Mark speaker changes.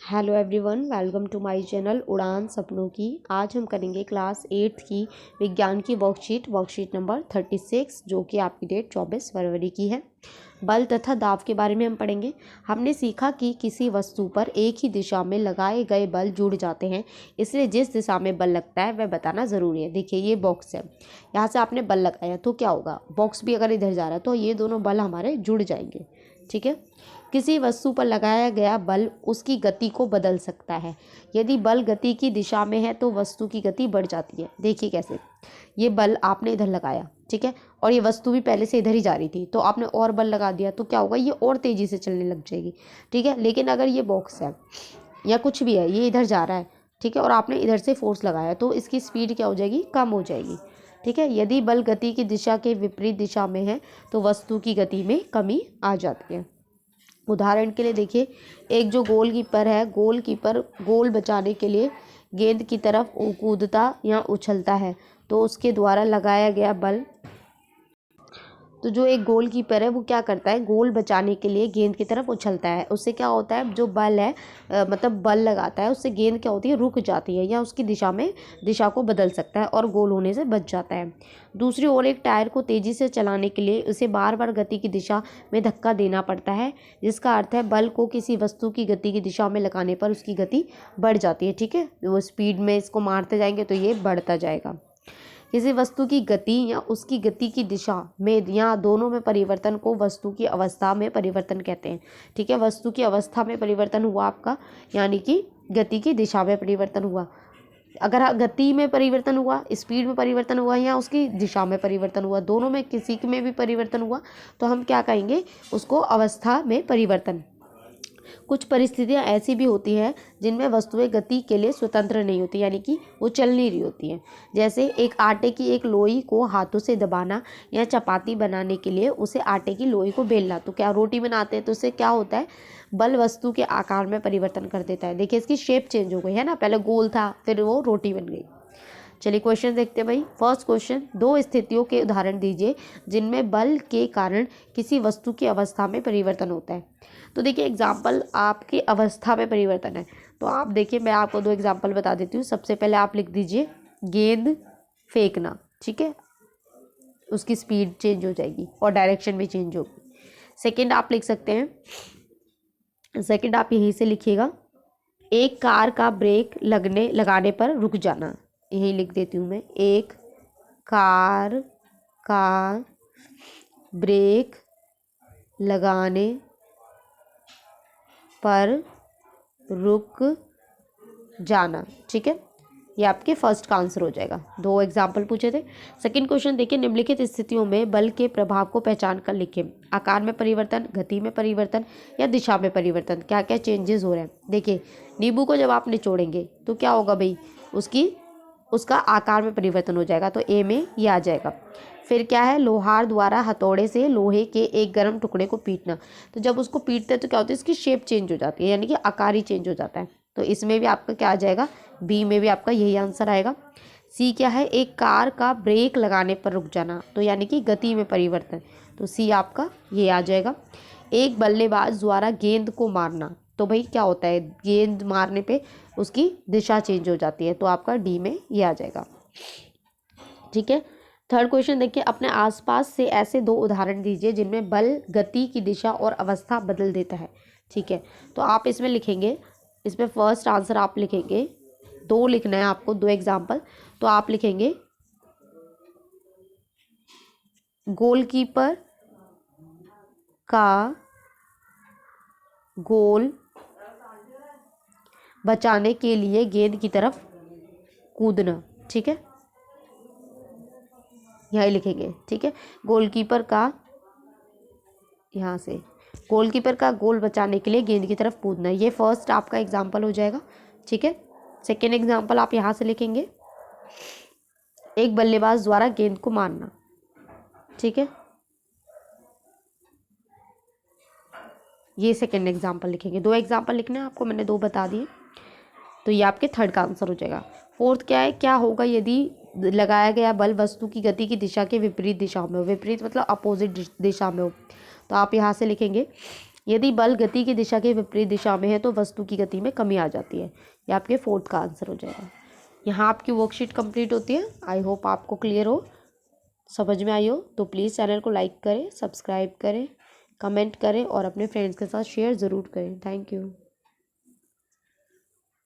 Speaker 1: Hello everyone, welcome to my channel Udaan Sapnon की। आज हम करेंगे क्लास 8 की विज्ञान की वर्कशीट नंबर 36, जो कि आपकी डेट 24 फरवरी की है। बल तथा दाब के बारे में हम पढ़ेंगे। हमने सीखा कि किसी वस्तु पर एक ही दिशा में लगाए गए बल जुड़ जाते हैं, इसलिए जिस दिशा में बल लगता है वह बताना ज़रूरी है। देखिए, ये बॉक्स है, यहाँ से आपने बल लगाया तो क्या होगा, बॉक्स भी अगर इधर जा रहा है तो ये दोनों बल हमारे जुड़ जाएंगे। ठीक है। किसी वस्तु पर लगाया गया बल उसकी गति को बदल सकता है। यदि बल गति की दिशा में है तो वस्तु की गति बढ़ जाती है। देखिए कैसे, ये बल आपने इधर लगाया, ठीक है, और ये वस्तु भी पहले से इधर ही जा रही थी, तो आपने और बल लगा दिया तो क्या होगा, ये और तेज़ी से चलने लग जाएगी। ठीक है। लेकिन अगर ये बॉक्स है या कुछ भी है, ये इधर जा रहा है, ठीक है, और आपने इधर से फोर्स लगाया तो इसकी स्पीड क्या हो जाएगी, कम हो जाएगी। ठीक है। यदि बल गति की दिशा के विपरीत दिशा में है तो वस्तु की गति में कमी आ जाती है। उदाहरण के लिए देखिए, एक जो गोलकीपर है, गोलकीपर गोल बचाने के लिए गेंद की तरफ कूदता या उछलता है तो उसके द्वारा लगाया गया बल, तो जो एक गोलकीपर है वो क्या करता है, गोल बचाने के लिए गेंद की तरफ उछलता है। उससे क्या होता है, जो बल है मतलब बल लगाता है, उससे गेंद क्या होती है, रुक जाती है या उसकी दिशा को बदल सकता है और गोल होने से बच जाता है। दूसरी ओर एक टायर को तेज़ी से चलाने के लिए उसे बार बार गति की दिशा में धक्का देना पड़ता है, जिसका अर्थ है बल को किसी वस्तु की गति की दिशा में लगाने पर उसकी गति बढ़ जाती है। ठीक है। वो स्पीड में इसको मारते जाएंगे तो ये बढ़ता जाएगा। किसी वस्तु की गति या उसकी गति की दिशा में या दोनों में परिवर्तन को वस्तु की अवस्था में परिवर्तन कहते हैं। ठीक है। वस्तु की अवस्था में परिवर्तन हुआ आपका, यानी कि गति की दिशा में परिवर्तन हुआ। अगर गति में परिवर्तन हुआ, स्पीड में परिवर्तन हुआ या उसकी दिशा में परिवर्तन हुआ, दोनों में किसी में भी परिवर्तन हुआ तो हम क्या कहेंगे, उसको अवस्था में परिवर्तन। कुछ परिस्थितियां ऐसी भी होती हैं जिनमें वस्तुएं गति के लिए स्वतंत्र नहीं होती, यानी कि वो चल नहीं रही होती हैं। जैसे एक आटे की एक लोई को हाथों से दबाना या चपाती बनाने के लिए उसे आटे की लोई को बेलना, तो क्या रोटी बनाते हैं तो उससे क्या होता है, बल वस्तु के आकार में परिवर्तन कर देता है। देखिए, इसकी शेप चेंज हो गई है ना, पहले गोल था फिर वो रोटी बन गई। चलिए क्वेश्चन देखते हैं भाई। फर्स्ट क्वेश्चन, दो स्थितियों के उदाहरण दीजिए जिनमें बल के कारण किसी वस्तु की अवस्था में परिवर्तन होता है। तो देखिए, एग्जाम्पल आपकी अवस्था में परिवर्तन है, तो आप देखिए, मैं आपको दो एग्जाम्पल बता देती हूँ। सबसे पहले आप लिख दीजिए गेंद फेंकना। ठीक है, उसकी स्पीड चेंज हो जाएगी और डायरेक्शन भी चेंज होगी। सेकंड आप लिख सकते हैं, सेकंड आप यहीं से लिखिएगा, एक कार का ब्रेक लगाने पर रुक जाना। यही लिख देती हूँ मैं, एक कार का ब्रेक लगाने पर रुक जाना। ठीक है, ये आपके फर्स्ट का आंसर हो जाएगा। दो एग्जाम्पल पूछे थे। सेकंड क्वेश्चन देखिए, निम्नलिखित स्थितियों में बल के प्रभाव को पहचान कर लिखें। आकार में परिवर्तन, गति में परिवर्तन या दिशा में परिवर्तन, क्या क्या चेंजेस हो रहे हैं। देखिए, नींबू को जब आप निचोड़ेंगे तो क्या होगा भाई, उसका आकार में परिवर्तन हो जाएगा, तो ए में ये आ जाएगा। फिर क्या है, लोहार द्वारा हथौड़े से लोहे के एक गर्म टुकड़े को पीटना, तो जब उसको पीटते हैं तो क्या होता है, इसकी शेप चेंज हो जाती है, यानी कि आकार ही चेंज हो जाता है। तो इसमें भी आपका क्या आ जाएगा, बी में भी आपका यही आंसर आएगा। सी क्या है, एक कार का ब्रेक लगाने पर रुक जाना, तो यानी कि गति में परिवर्तन, तो सी आपका ये आ जाएगा। एक बल्लेबाज द्वारा गेंद को मारना, तो भाई क्या होता है, गेंद मारने पे उसकी दिशा चेंज हो जाती है, तो आपका डी में ये आ जाएगा। ठीक है। थर्ड क्वेश्चन देखिए, अपने आसपास से ऐसे दो उदाहरण दीजिए जिनमें बल गति की दिशा और अवस्था बदल देता है। ठीक है, तो आप इसमें लिखेंगे, इसमें फर्स्ट आंसर आप लिखेंगे, दो लिखना है आपको, दो एग्जाम्पल। तो आप लिखेंगे गोलकीपर का गोल बचाने के लिए गेंद की तरफ कूदना। ठीक है, यही लिखेंगे। ठीक है, गोलकीपर का, यहाँ से गोलकीपर का गोल बचाने के लिए गेंद की तरफ कूदना, ये फर्स्ट आपका एग्जाम्पल हो जाएगा। ठीक है। सेकेंड एग्जाम्पल आप यहाँ से लिखेंगे, एक बल्लेबाज द्वारा गेंद को मारना। ठीक है, ये सेकेंड एग्जाम्पल लिखेंगे। दो एग्जाम्पल लिखना है आपको, मैंने दो बता दिए, तो ये आपके थर्ड का आंसर हो जाएगा। फोर्थ क्या है, क्या होगा यदि लगाया गया बल वस्तु की गति की दिशा के विपरीत दिशा में हो, विपरीत मतलब अपोजिट दिशा में हो। तो आप यहाँ से लिखेंगे, यदि बल गति की दिशा के विपरीत दिशा में है तो वस्तु की गति में कमी आ जाती है। ये आपके 4th का आंसर हो जाएगा। यहाँ आपकी वर्कशीट कंप्लीट होती है। आई होप आपको क्लियर हो, समझ में आई हो। तो प्लीज़ चैनल को लाइक करें, सब्सक्राइब करें, कमेंट करें और अपने फ्रेंड्स के साथ शेयर ज़रूर करें। Thank you.